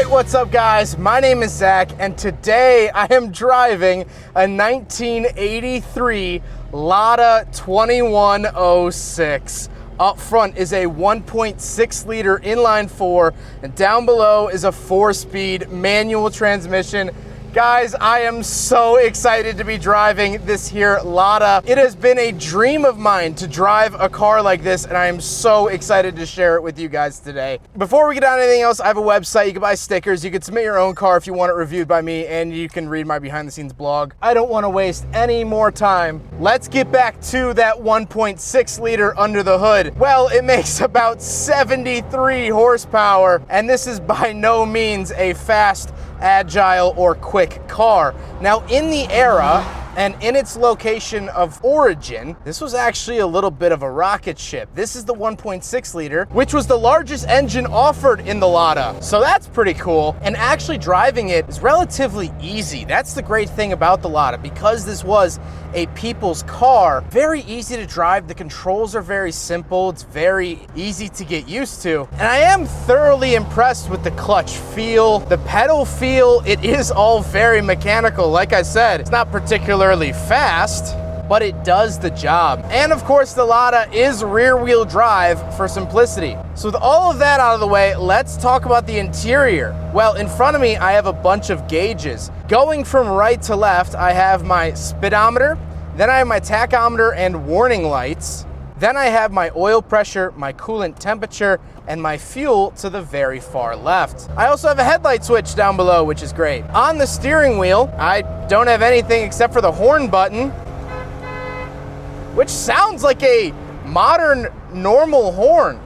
right, what's up guys? My name is Zach and today I am driving a 1983 Lada 2106. Up front is a 1.6 liter inline four and down below is a 4-speed manual transmission. Guys, I am so excited to be driving this here Lada. It has been a dream of mine to drive a car like this, and I am so excited to share it with you guys today. Before we get on to anything else, I have a website. You can buy stickers. You can submit your own car if you want it reviewed by me, and you can read my behind the scenes blog. I don't want to waste any more time. Let's get back to that 1.6 liter under the hood. Well, it makes about 73 horsepower, and this is by no means a fast, agile, or quick car. Now, in the era and in its location of origin, this was actually a little bit of a rocket ship. This is the 1.6 liter, which was the largest engine offered in the Lada. So that's pretty cool. And actually driving it is relatively easy. That's the great thing about the Lada. Because this was a people's car, very easy to drive. The controls are very simple. It's very easy to get used to. And I am thoroughly impressed with the clutch feel, the pedal feel. It is all very mechanical. Like I said, it's not particularly fast, but it does the job. And of course, the Lada is rear-wheel drive for simplicity. So with all of that out of the way, let's talk about the interior. Well, in front of me, I have a bunch of gauges. Going from right to left, I have my speedometer, then I have my tachometer and warning lights. Then I have my oil pressure, my coolant temperature, and my fuel to the very far left. I also have a headlight switch down below, which is great. On the steering wheel, I don't have anything except for the horn button, which sounds like a modern normal horn.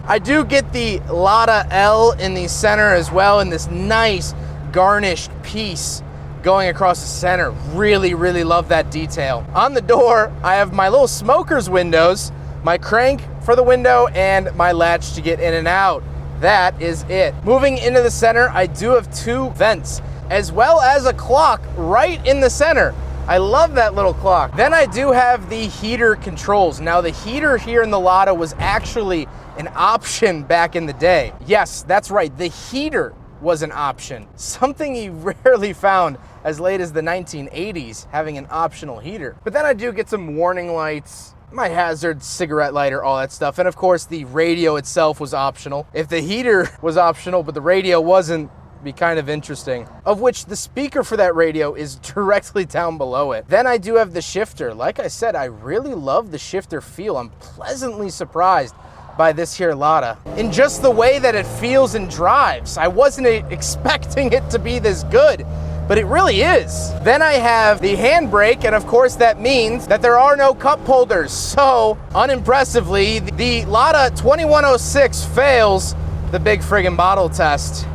I do get the Lada L in the center as well, in this nice garnished piece going across the center. Really, really love that detail. On the door, I have my little smoker's windows, my crank for the window, and my latch to get in and out. That is it. Moving into the center, I do have two vents, as well as a clock right in the center. I love that little clock. Then I do have the heater controls. Now, the heater here in the Lada was actually an option back in the day. Yes, that's right, the heater was an option. Something you rarely found as late as the 1980s, having an optional heater. But then I do get some warning lights, my hazard cigarette lighter, all that stuff. And of course, the radio itself was optional. If the heater was optional, but the radio wasn't, it'd be kind of interesting. Of which the speaker for that radio is directly down below it. Then I do have the shifter. Like I said, I really love the shifter feel. I'm pleasantly surprised by this here Lada. In just the way that it feels and drives. I wasn't expecting it to be this good, but it really is. Then I have the handbrake, and of course that means that there are no cup holders. So, unimpressively, the Lada 2106 fails the big friggin' bottle test.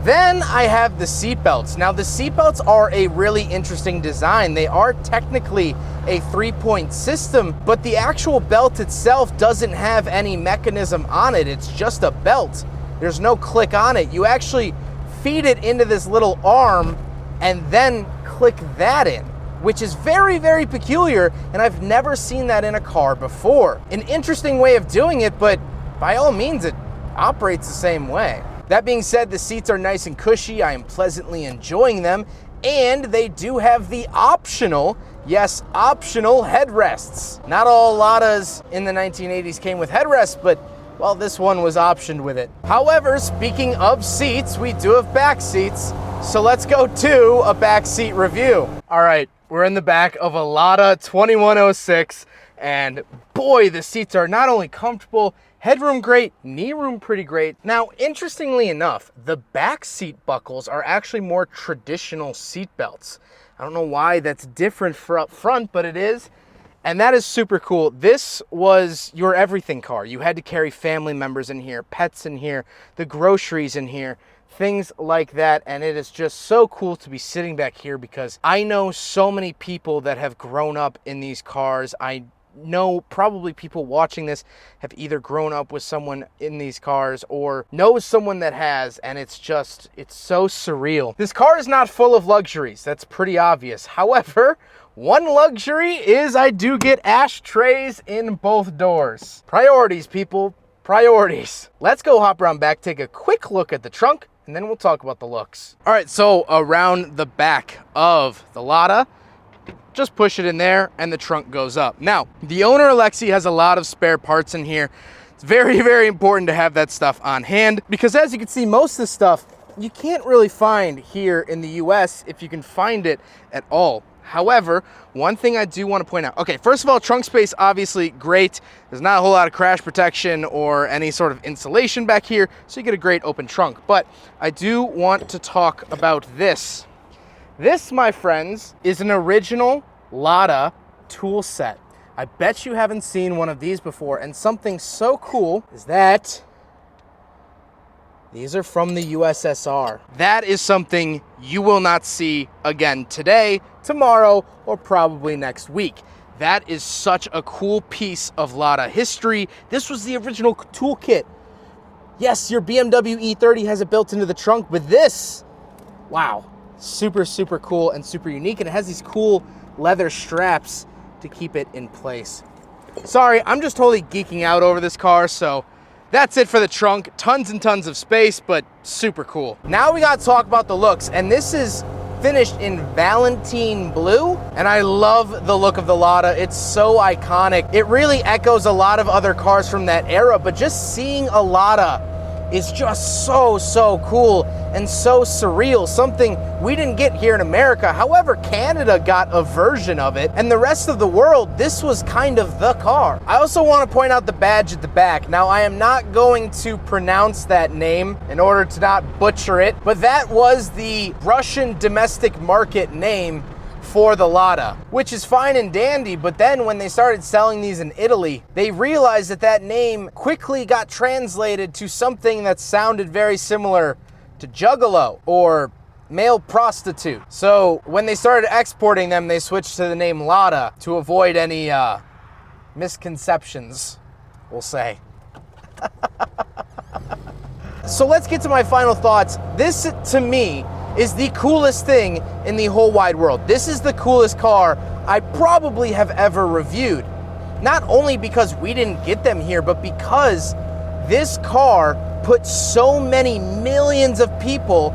Then I have the seatbelts. Now the seatbelts are a really interesting design. They are technically a 3-point system, but the actual belt itself doesn't have any mechanism on it. It's just a belt. There's no click on it. You actually feed it into this little arm and then click that in, which is very, very peculiar, and I've never seen that in a car before. An interesting way of doing it, but by all means, it operates the same way. That being said, the seats are nice and cushy. I am pleasantly enjoying them, and they do have the optional, yes, optional headrests. Not all Ladas in the 1980s came with headrests, but well, this one was optioned with it. However, speaking of seats, we do have back seats, so let's go to a back seat review. All right, we're in the back of a Lada 2106, and boy, the seats are not only comfortable, headroom great, knee room pretty great. Now, interestingly enough, the back seat buckles are actually more traditional seat belts. I don't know why that's different for up front, but it is. And that is super cool. This was your everything car. You had to carry family members in here, pets in here, the groceries in here, things like that. And it is just so cool to be sitting back here because I know so many people that have grown up in these cars. I know probably people watching this have either grown up with someone in these cars or knows someone that has, and it's so surreal. This car is not full of luxuries. That's pretty obvious. However, one luxury is I do get ashtrays in both doors. Priorities, people. Priorities. Let's go hop around back, take a quick look at the trunk, and then we'll talk about the looks. All right, so around the back of the Lada, just push it in there and the trunk goes up. Now, the owner, Alexi, has a lot of spare parts in here. It's very, very important to have that stuff on hand because as you can see, most of the stuff you can't really find here in the US if you can find it at all. However, one thing I do want to point out, okay, first of all, trunk space, obviously great. There's not a whole lot of crash protection or any sort of insulation back here, so you get a great open trunk. But I do want to talk about this. This, my friends, is an original Lada tool set. I bet you haven't seen one of these before, and something so cool is that these are from the USSR. That is something you will not see again today, tomorrow, or probably next week. That is such a cool piece of Lada history. This was the original toolkit. Yes, your BMW E30 has it built into the trunk, but this, wow, super, super cool and super unique. And it has these cool leather straps to keep it in place. Sorry, I'm just totally geeking out over this car, so that's it for the trunk. Tons and tons of space, but super cool. Now we gotta talk about the looks, and this is finished in Valentine blue, and I love the look of the Lada. It's so iconic. It really echoes a lot of other cars from that era, but just seeing a Lada is just so, so cool and so surreal, something we didn't get here in America. However, Canada got a version of it, and the rest of the world, this was kind of the car. I also want to point out the badge at the back. Now, I am not going to pronounce that name in order to not butcher it, but that was the Russian domestic market name for the Lada, which is fine and dandy, but then when they started selling these in Italy, they realized that that name quickly got translated to something that sounded very similar to juggalo or male prostitute. So when they started exporting them, they switched to the name Lada to avoid any misconceptions, we'll say. So let's get to my final thoughts. This, to me, is the coolest thing in the whole wide world. This is the coolest car I probably have ever reviewed. Not only because we didn't get them here, but because this car put so many millions of people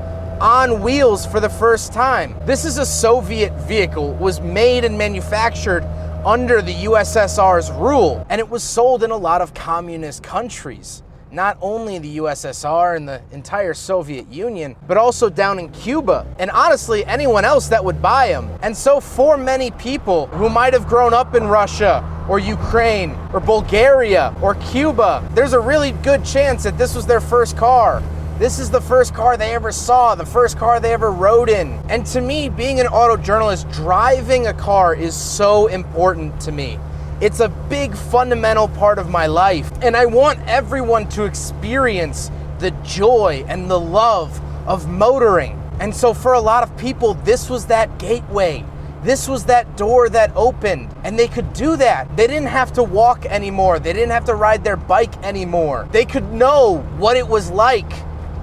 on wheels for the first time. This is a Soviet vehicle, was made and manufactured under the USSR's rule, and it was sold in a lot of communist countries. Not only the USSR and the entire Soviet Union, but also down in Cuba, and honestly, anyone else that would buy them. And so for many people who might have grown up in Russia, or Ukraine, or Bulgaria, or Cuba, there's a really good chance that this was their first car. This is the first car they ever saw, the first car they ever rode in. And to me, being an auto journalist, driving a car is so important to me. It's a big fundamental part of my life, and I want everyone to experience the joy and the love of motoring. And so for a lot of people, this was that gateway. This was that door that opened, and they could do that. They didn't have to walk anymore. They didn't have to ride their bike anymore. They could know what it was like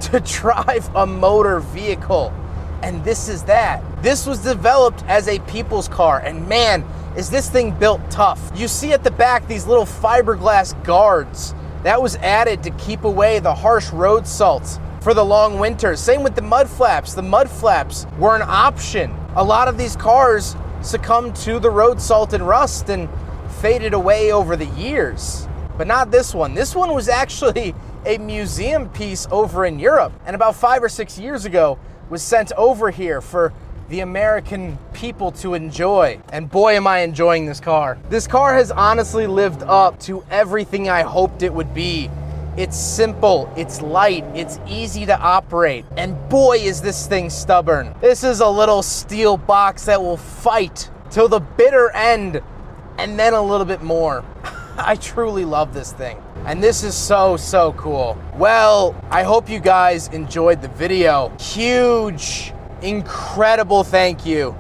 to drive a motor vehicle. And this is that. This was developed as a people's car, and man, is this thing built tough. You see at the back these little fiberglass guards. That was added to keep away the harsh road salt for the long winters. Same with the mud flaps. The mud flaps were an option. A lot of these cars succumbed to the road salt and rust and faded away over the years. But not this one. This one was actually a museum piece over in Europe, and about 5 or 6 years ago was sent over here for the American people to enjoy. And boy, am I enjoying this car. This car has honestly lived up to everything I hoped it would be. It's simple, it's light, it's easy to operate, and boy, is this thing stubborn. This is a little steel box that will fight till the bitter end, and then a little bit more. I truly love this thing. And this is so, so cool. Well, I hope you guys enjoyed the video. Huge, incredible thank you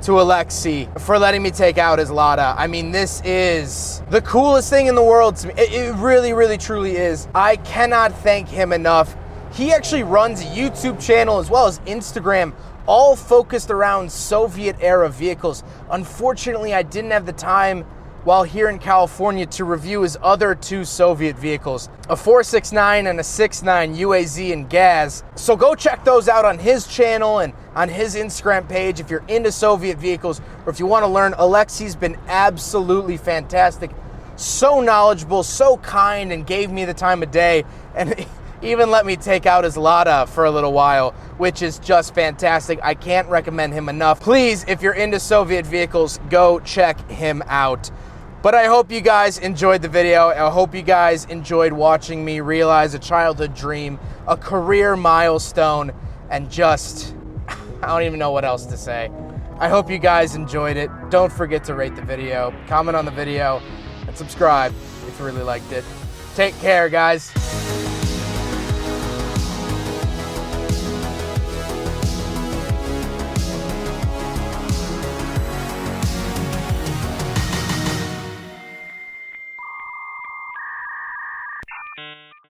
to Alexi for letting me take out his Lada. I mean, this is the coolest thing in the world to me. It really, really, truly is. I cannot thank him enough. He actually runs a YouTube channel as well as Instagram, all focused around Soviet era vehicles. Unfortunately, I didn't have the time while here in California to review his other 2 Soviet vehicles, a 469 and a 69 UAZ and Gaz. So go check those out on his channel and on his Instagram page if you're into Soviet vehicles, or if you want to learn. Alexei's been absolutely fantastic, so knowledgeable, so kind, and gave me the time of day, and even let me take out his Lada for a little while, which is just fantastic. I can't recommend him enough. Please, if you're into Soviet vehicles, go check him out. But I hope you guys enjoyed the video. I hope you guys enjoyed watching me realize a childhood dream, a career milestone, and just, I don't even know what else to say. I hope you guys enjoyed it. Don't forget to rate the video, comment on the video, and subscribe if you really liked it. Take care, guys.